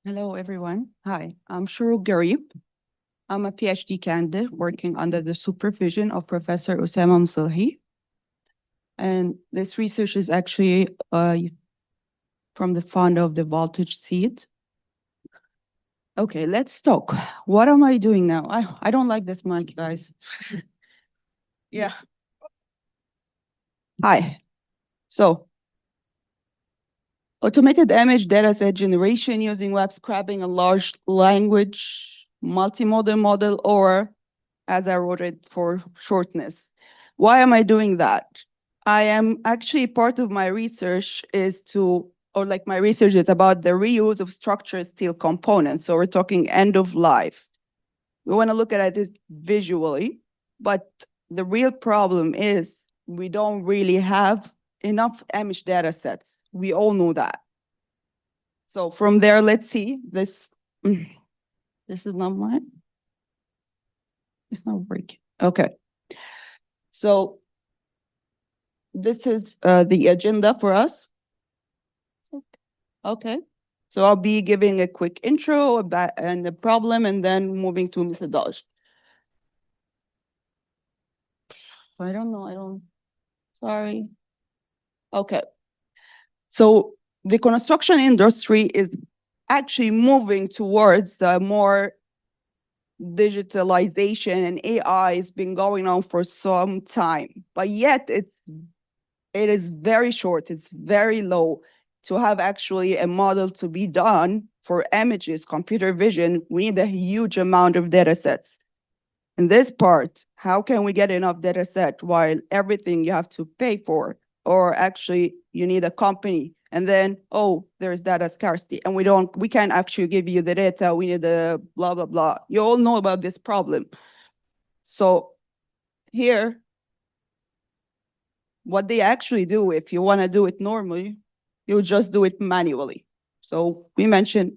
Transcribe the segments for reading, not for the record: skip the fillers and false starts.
Hello, everyone. Hi, I'm Shrouk Gharib. I'm a PhD candidate working under the supervision of Professor Osama Moselhi. And this research is actually from the founder of the Voltage Seed. Okay, let's talk. What am I doing now? I don't like this mic, guys. Yeah. Hi. So, automated image dataset generation using web scraping and large language multimodal model, or as I wrote it for shortness. Why am I doing that? I am actually part of my research is to, or like my research is about the reuse of structured steel components. So we're talking end of life. We want to look at it visually, but the real problem is we don't really have enough image data sets. We all know that. So from there, let's see this. This is not mine. It's not working. Okay. So this is the agenda for us. Okay. So I'll be giving a quick intro about and the problem and then moving to methodology. I don't know. Sorry. Okay. So the construction industry is actually moving towards more digitalization, and AI has been going on for some time, but yet it is very short, it's very low. To have actually a model to be done for images, computer vision, we need a huge amount of data sets. In this part, how can we get enough data set while everything you have to pay for, or actually you need a company, and then, oh, there's data scarcity, and we can't actually give you the data, we need the blah, blah, blah. You all know about this problem. So here, what they actually do, if you want to do it normally, you just do it manually. So we mentioned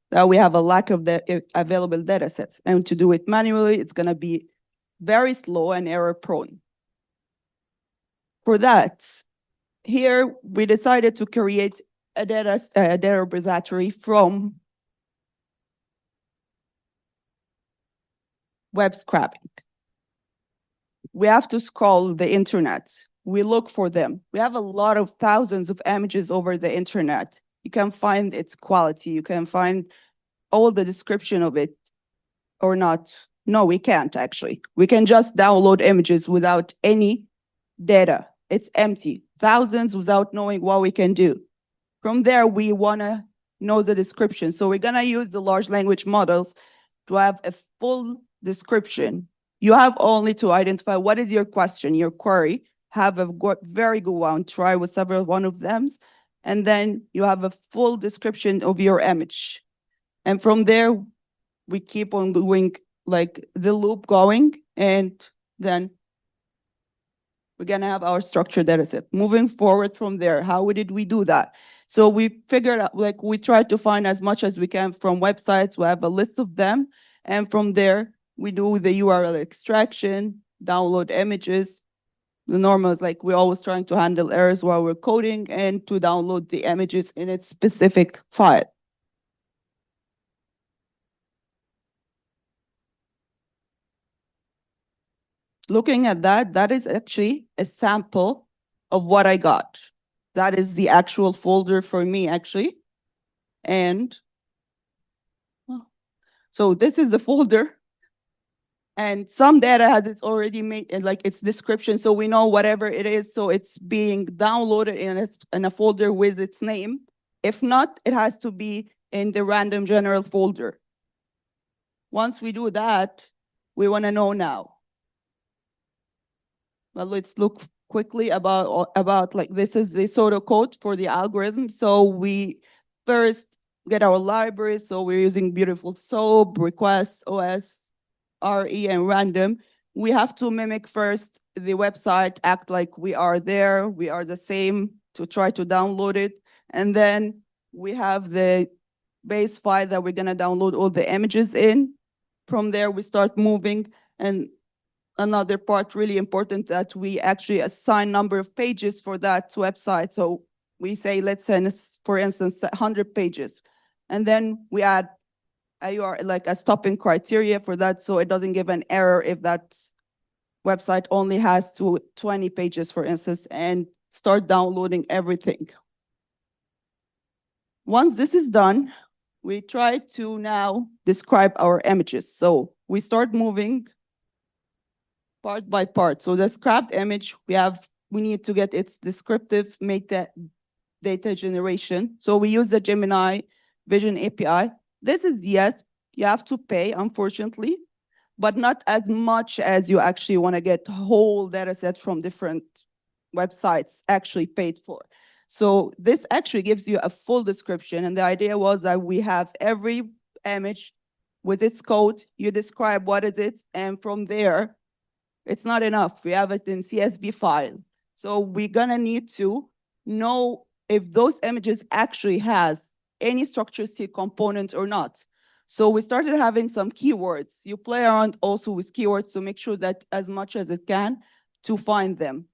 that we have a lack of the available data sets, and to do it manually, it's going to be very slow and error prone. For that, here we decided to create a data repository from web scraping. We have to scroll the internet. We look for them. We have a lot of thousands of images over the internet. You can find its quality. You can find all the description of it or not. No, we can't actually. We can just download images without any data. It's empty. Thousands without knowing what we can do. From there, we want to know the description. So we're going to use the large language models to have a full description. You have only to identify what is your question, your query, have a very good one, try with several one of them, and then you have a full description of your image. And from there, we keep on doing like the loop going, and then we're going to have our structured data set. Moving forward from there, how did we do that? So we figured out, like, we tried to find as much as we can from websites. We have a list of them. And from there, we do the URL extraction, download images. The normal is like we're always trying to handle errors while we're coding and to download the images in its specific file. Looking at that, that is actually a sample of what I got. That is the actual folder for me, actually. And so this is the folder. And some data has its already made like its description, so we know whatever it is, so it's being downloaded in a folder with its name. If not, it has to be in the random general folder. Once we do that, we want to know now. Well, let's look quickly about like this is the pseudocode for the algorithm. So we first get our library. So we're using beautiful SOAP, request, OS, RE, and random. We have to mimic first the website, act like we are there, we are the same to try to download it. And then we have the base file that we're going to download all the images in. From there, we start moving. And another part really important that we actually assign number of pages for that website. So we say, let's send, for instance, 100 pages. And then we add a URL, like a stopping criteria for that, so it doesn't give an error if that website only has 20 pages, for instance, and start downloading everything. Once this is done, we try to now describe our images. So we start moving part by part. So the scrapped image, we need to get its descriptive data generation. So we use the Gemini Vision API. This is, yes, you have to pay, unfortunately, but not as much as you actually want to get whole data sets from different websites actually paid for. So this actually gives you a full description. And the idea was that we have every image with its code, you describe what is it, and from there, it's not enough. We have it in CSV file. So we're gonna need to know if those images actually has any structure C components or not. So we started having some keywords. You play around also with keywords to make sure that as much as it can to find them.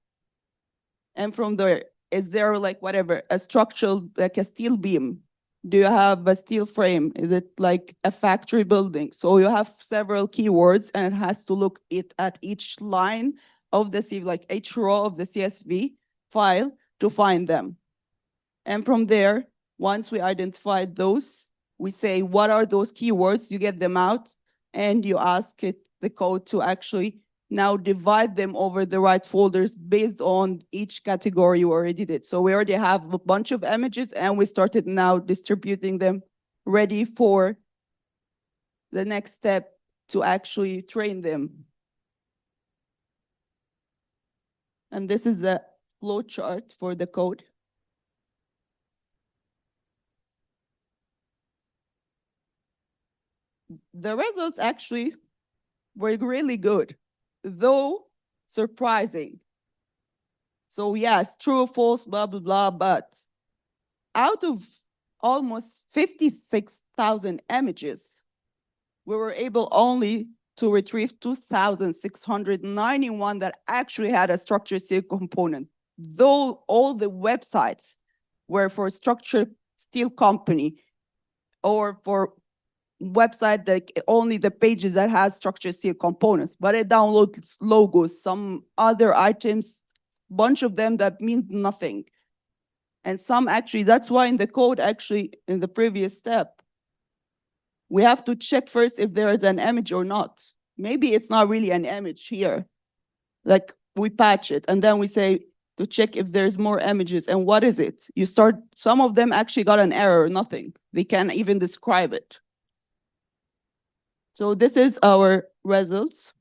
And from there, is there like whatever, a structural, like a steel beam? Do you have a steel frame? Is it like a factory building? So you have several keywords and it has to look at each line of the like each row of the CSV file to find them. And from there, once we identified those, we say, what are those keywords? You get them out and you ask it, the code, to actually now divide them over the right folders based on each category you already did. So we already have a bunch of images and we started now distributing them ready for the next step to actually train them. And this is the flow chart for the code. The results actually were really good, though surprising. So yes, true, false, blah, blah, blah, but out of almost 56,000 images, we were able only to retrieve 2,691 that actually had a structured steel component, though all the websites were for structured steel company or for website that only the pages that has structured steel components, but it downloads logos, some other items, bunch of them that means nothing. And some actually, that's why in the code, actually, in the previous step, we have to check first if there is an image or not. Maybe it's not really an image here. Like we patch it and then we say to check if there's more images and what is it? You start, some of them actually got an error, nothing. They can't even describe it. So this is our results.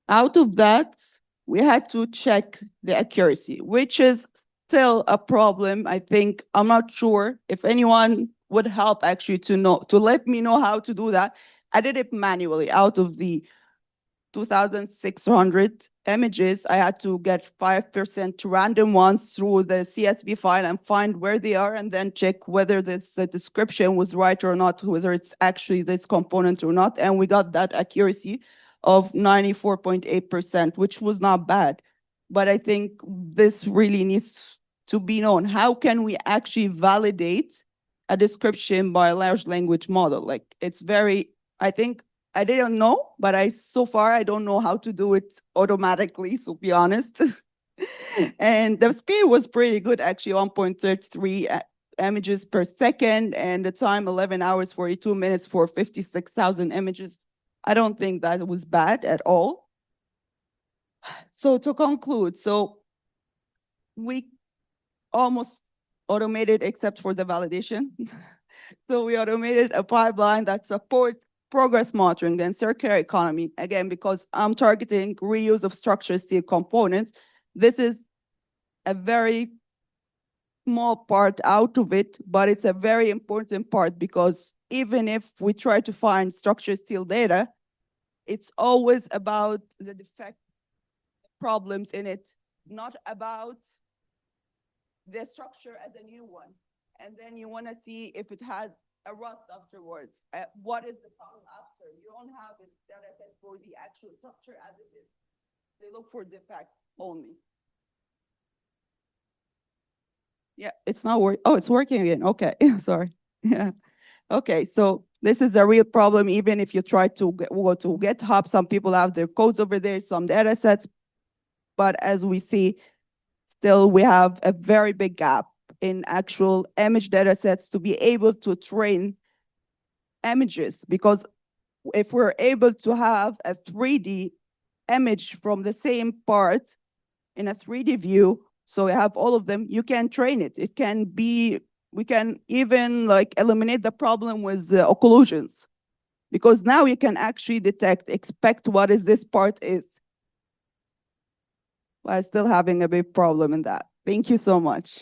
Out of that, we had to check the accuracy, which is still a problem. I think, I'm not sure if anyone would help actually to let me know how to do that. I did it manually. Out of the 2,600 images, I had to get 5% random ones through the CSV file and find where they are and then check whether the description was right or not, whether it's actually this component or not. And we got that accuracy of 94.8%, which was not bad. But I think this really needs to be known. How can we actually validate a description by a large language model? Like it's very, I think I didn't know, but so far I don't know how to do it automatically, so be honest. And the speed was pretty good, actually, 1.33 images per second, and the time 11 hours 42 minutes for 56,000 images. I don't think that was bad at all. So to conclude, so we almost automated except for the validation. So we automated a pipeline that supports progress monitoring and circular economy. Again, because I'm targeting reuse of structured steel components, this is a very small part out of it, but it's a very important part because even if we try to find structured steel data, it's always about the defect problems in it, not about the structure as a new one. And then you want to see if it has a rust afterwards. What is the problem after? You don't have a data set for the actual structure as it is. They look for defects only. Yeah, it's not working. Oh, it's working again. Okay, sorry. Yeah. Okay, so this is a real problem. Even if you try to go to GitHub, some people have their codes over there, some data sets, but as we see, still we have a very big gap in actual image data sets to be able to train images, because if we're able to have a 3D image from the same part in a 3D view, so we have all of them, you can train it. It can be, we can even like eliminate the problem with the occlusions, because now you can actually expect what is this part is, while still having a big problem in that. Thank you so much.